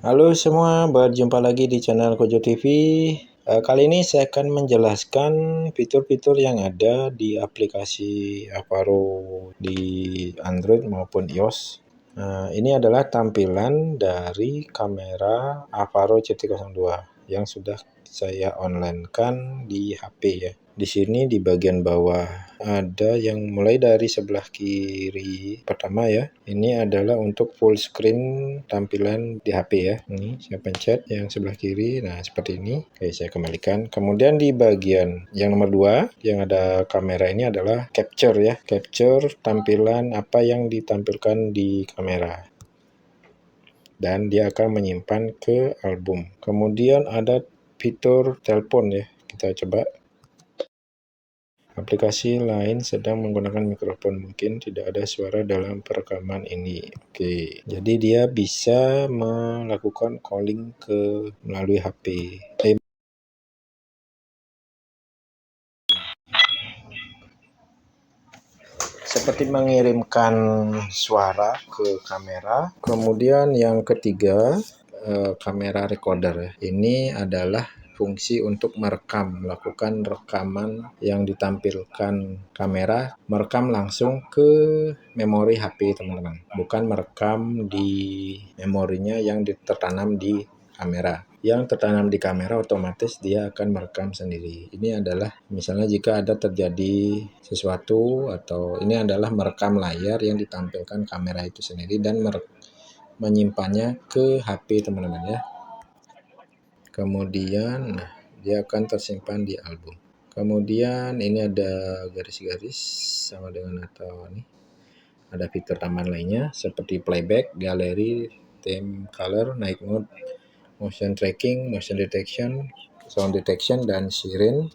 Halo semua, berjumpa lagi di channel Kojo TV. Kali ini saya akan menjelaskan fitur-fitur yang ada di aplikasi Avaro di Android maupun iOS. Ini adalah tampilan dari kamera Avaro CT02 yang sudah saya online-kan di HP ya. Di sini di bagian bawah ada yang mulai dari sebelah kiri pertama ya. Ini adalah untuk full screen tampilan di HP ya. Ini saya pencet yang sebelah kiri. Nah, seperti ini. Oke, saya kembalikan. Kemudian di bagian yang nomor 2 yang ada kamera ini adalah capture ya. Capture tampilan apa yang ditampilkan di kamera. Dan dia akan menyimpan ke album. Kemudian ada fitur telepon ya. Kita coba. Aplikasi lain sedang menggunakan mikrofon, mungkin tidak ada suara dalam perekaman ini. Oke, jadi dia bisa melakukan calling melalui HP. Seperti mengirimkan suara ke kamera. Kemudian yang ketiga, kamera recorder. Ini adalah fungsi untuk melakukan rekaman yang ditampilkan kamera, merekam langsung ke memori HP teman-teman, bukan merekam di memorinya yang tertanam di kamera. Yang tertanam di kamera otomatis dia akan merekam sendiri. Ini adalah misalnya jika ada terjadi sesuatu, atau ini adalah merekam layar yang ditampilkan kamera itu sendiri dan menyimpannya ke HP teman-teman ya. Kemudian dia akan tersimpan di album. Kemudian ini ada garis-garis sama dengan atau ini. Ada fitur tambahan lainnya seperti playback, galeri, theme color, night mode, motion tracking, motion detection, sound detection, dan siren.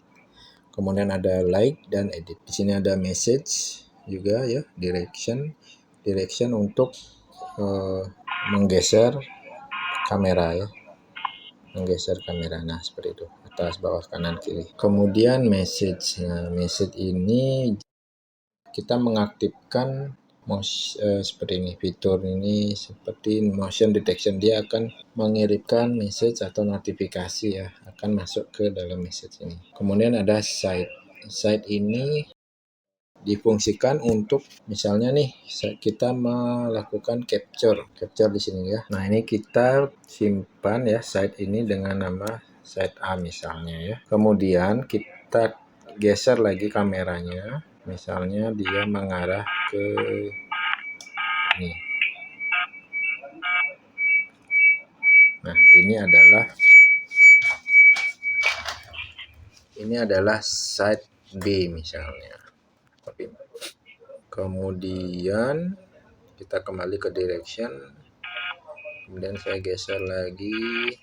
Kemudian ada light dan edit. Di sini ada message juga ya, direction untuk menggeser kamera ya. Nah seperti itu, atas, bawah, kanan, kiri. Kemudian message. Nah, message ini kita mengaktifkan seperti ini, fitur ini seperti motion detection, dia akan mengirimkan message atau notifikasi ya, akan masuk ke dalam message ini. Kemudian ada site ini difungsikan untuk misalnya nih kita melakukan capture di sini ya. Nah, ini kita simpan ya site ini dengan nama site A misalnya ya. Kemudian kita geser lagi kameranya, misalnya dia mengarah ke ini. Nah, ini adalah site B misalnya. Kemudian kita kembali ke direction. Kemudian saya geser lagi.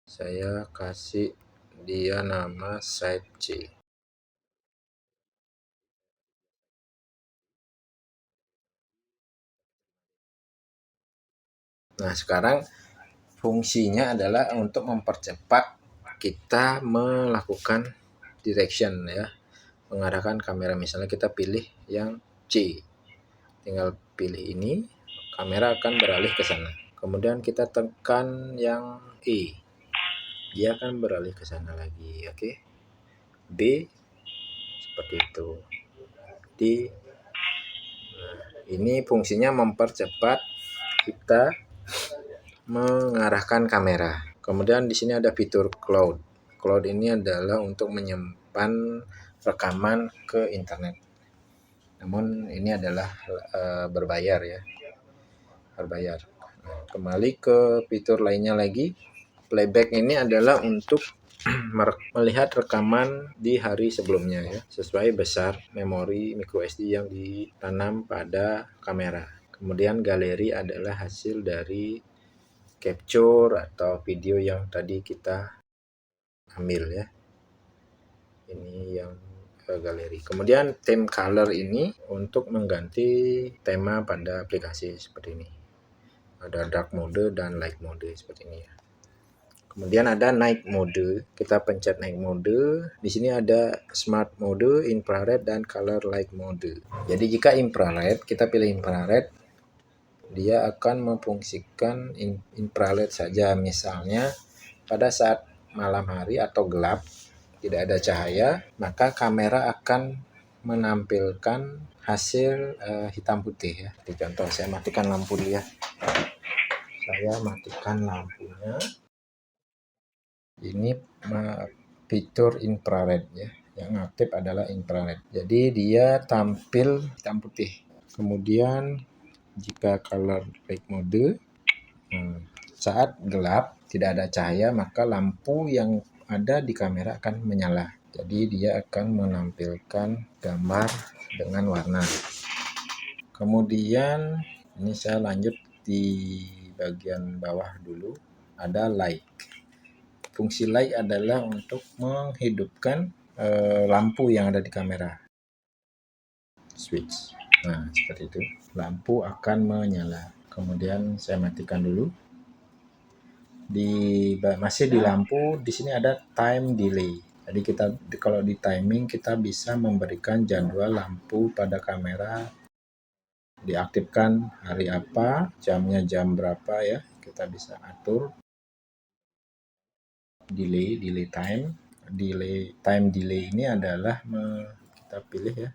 Saya kasih dia nama site C. Nah, sekarang fungsinya adalah untuk mempercepat kita melakukan direction ya, mengarahkan kamera. Misalnya kita pilih yang C, tinggal pilih ini, kamera akan beralih ke sana. Kemudian kita tekan yang E, dia akan beralih ke sana lagi. Oke, B seperti itu. Ini fungsinya mempercepat kita mengarahkan kamera. Kemudian di sini ada fitur cloud. Cloud ini adalah untuk menyimpan rekaman ke internet. Namun ini adalah berbayar ya. Berbayar. Kembali ke fitur lainnya lagi. Playback ini adalah untuk melihat rekaman di hari sebelumnya ya, sesuai besar memori micro SD yang ditanam pada kamera. Kemudian galeri adalah hasil dari capture atau video yang tadi kita ambil ya. Ini yang galeri. Kemudian theme color ini untuk mengganti tema pada aplikasi seperti ini. Ada dark mode dan light mode seperti ini ya. Kemudian ada night mode. Kita pencet night mode. Di sini ada smart mode, infrared, dan color light mode. Jadi jika infrared, kita pilih infrared. dia akan memfungsikan infrared saja. Misalnya pada saat malam hari atau gelap, tidak ada cahaya, maka kamera akan menampilkan hasil hitam putih ya. Di contoh saya matikan lampu dulu ya. Saya matikan lampunya. Ini fitur infrared ya. Yang aktif adalah infrared. Jadi dia tampil hitam putih. Kemudian jika color light mode, saat gelap tidak ada cahaya, maka lampu yang ada di kamera akan menyala. Jadi dia akan menampilkan gambar dengan warna. Kemudian ini saya lanjut di bagian bawah dulu, ada light. Fungsi light adalah untuk menghidupkan lampu yang ada di kamera. Switch. Nah, seperti itu. Lampu akan menyala. Kemudian saya matikan dulu. Masih di lampu, di sini ada time delay. Jadi kalau di timing kita bisa memberikan jadwal lampu pada kamera diaktifkan hari apa, jamnya jam berapa ya. Kita bisa atur delay delay ini adalah kita pilih ya.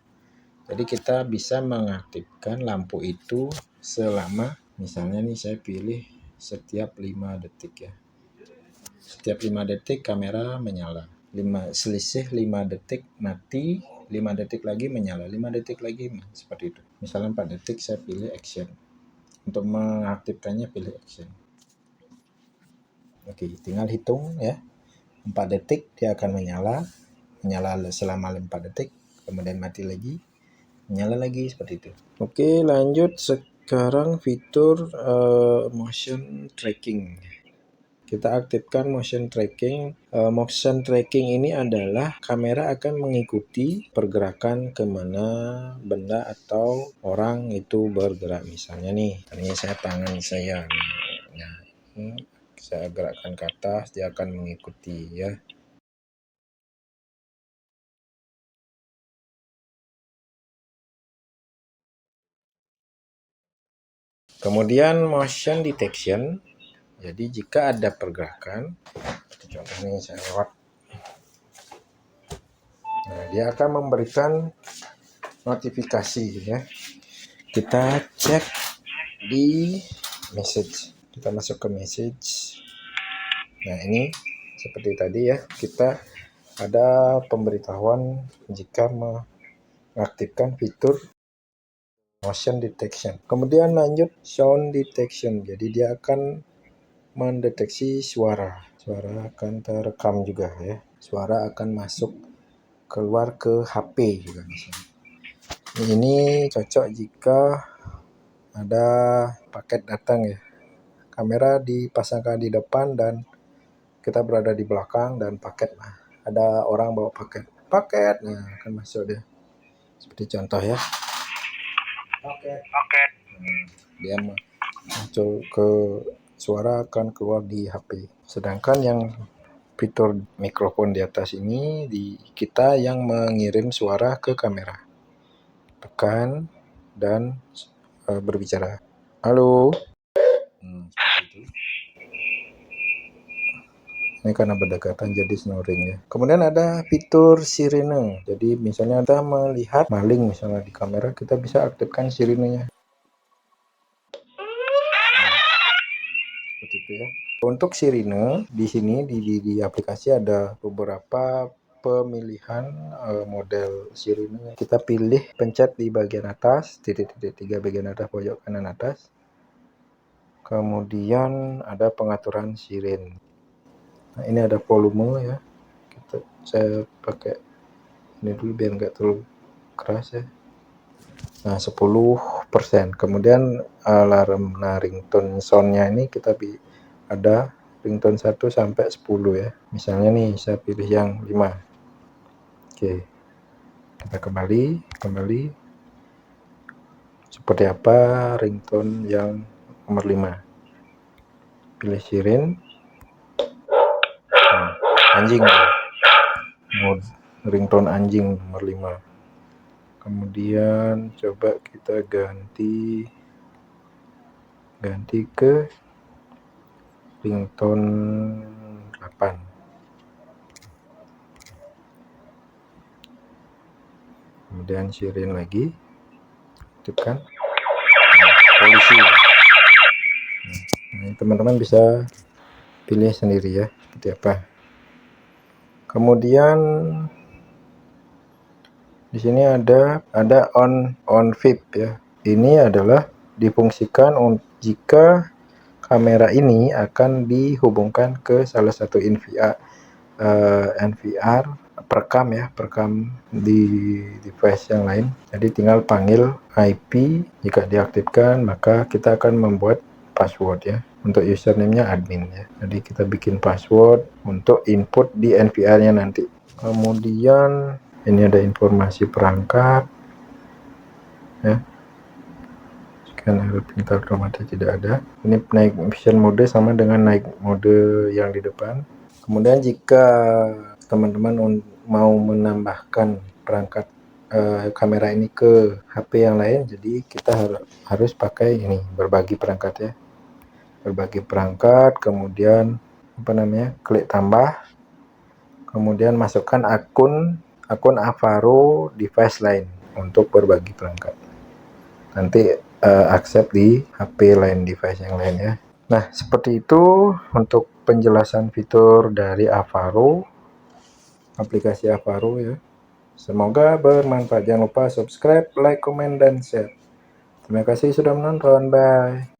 Jadi kita bisa mengaktifkan lampu itu selama, misalnya nih saya pilih setiap 5 detik ya. Setiap 5 detik kamera menyala. Selisih 5 detik mati, 5 detik lagi menyala, 5 detik lagi seperti itu. Misalnya 4 detik saya pilih action. Untuk mengaktifkannya pilih action. Oke, tinggal hitung ya. 4 detik dia akan menyala selama 4 detik, kemudian mati lagi, menyala lagi, seperti itu. Oke, lanjut sekarang fitur motion tracking. Kita aktifkan motion tracking. Motion tracking ini adalah kamera akan mengikuti pergerakan kemana benda atau orang itu bergerak. Misalnya nih, ini saya tangan saya. Nah, saya gerakkan ke atas, dia akan mengikuti ya. Kemudian motion detection. Jadi jika ada pergerakan, contohnya saya lewat, nah, dia akan memberikan notifikasi ya. Kita cek di message. Kita masuk ke message. Nah, ini seperti tadi ya, kita ada pemberitahuan jika mengaktifkan fitur motion detection. Kemudian lanjut sound detection. Jadi dia akan mendeteksi suara. Suara akan terekam juga ya. Suara akan masuk keluar ke HP juga misalnya. Ini cocok jika ada paket datang ya. Kamera dipasangkan di depan dan kita berada di belakang dan paket, ada orang bawa paket, nah akan masuk dia. Seperti contoh ya. Paket. Dia muncul ke suara akan keluar di HP. Sedangkan yang fitur mikrofon di atas ini kita yang mengirim suara ke kamera. Tekan dan berbicara. Halo. Seperti itu. Ini karena berdekatan jadi snoring ya. Kemudian ada fitur sirene. Jadi misalnya kita melihat maling misalnya di kamera, kita bisa aktifkan sirenenya. Seperti itu ya. Untuk sirene di sini di aplikasi ada beberapa pemilihan model sirene. Kita pilih, pencet di bagian atas, titik-titik 3 bagian atas pojok kanan atas. Kemudian ada pengaturan siren. Nah, ini ada volume ya. Saya pakai ini dulu biar nggak terlalu keras ya. Nah, 10%. Kemudian alarm, ringtone soundnya ini kita ada ringtone 1 sampai 10 ya. Misalnya nih saya pilih yang 5. Oke. Kita kembali. Seperti apa ringtone yang nomor 5? Pilih siren. Nah, anjing. Mode ringtone anjing nomor 5. Kemudian coba kita ganti ganti ke ringtone 8. Kemudian sirin lagi, tekan polisi. Nah, teman-teman bisa pilih sendiri ya seperti apa. Kemudian di sini ada on VIP ya. Ini adalah difungsikan jika kamera ini akan dihubungkan ke salah satu NVR perekam di device yang lain. Jadi tinggal panggil IP, jika diaktifkan maka kita akan membuat password ya. Untuk username-nya admin ya. Jadi kita bikin password untuk input di NVR-nya nanti. Kemudian ini ada informasi perangkat ya. Scanner pintar otomatis tidak ada. Ini naik vision mode sama dengan naik mode yang di depan. Kemudian jika teman-teman mau menambahkan perangkat kamera ini ke HP yang lain, jadi kita harus pakai ini, berbagi perangkat ya. Berbagi perangkat, kemudian klik tambah, kemudian masukkan akun Avaro device lain untuk berbagi perangkat. Nanti accept di HP lain, device yang lain ya. Nah, seperti itu untuk penjelasan fitur dari Avaro, aplikasi Avaro ya. Semoga bermanfaat. Jangan lupa subscribe, like, komen, dan share. Terima kasih sudah menonton. Bye.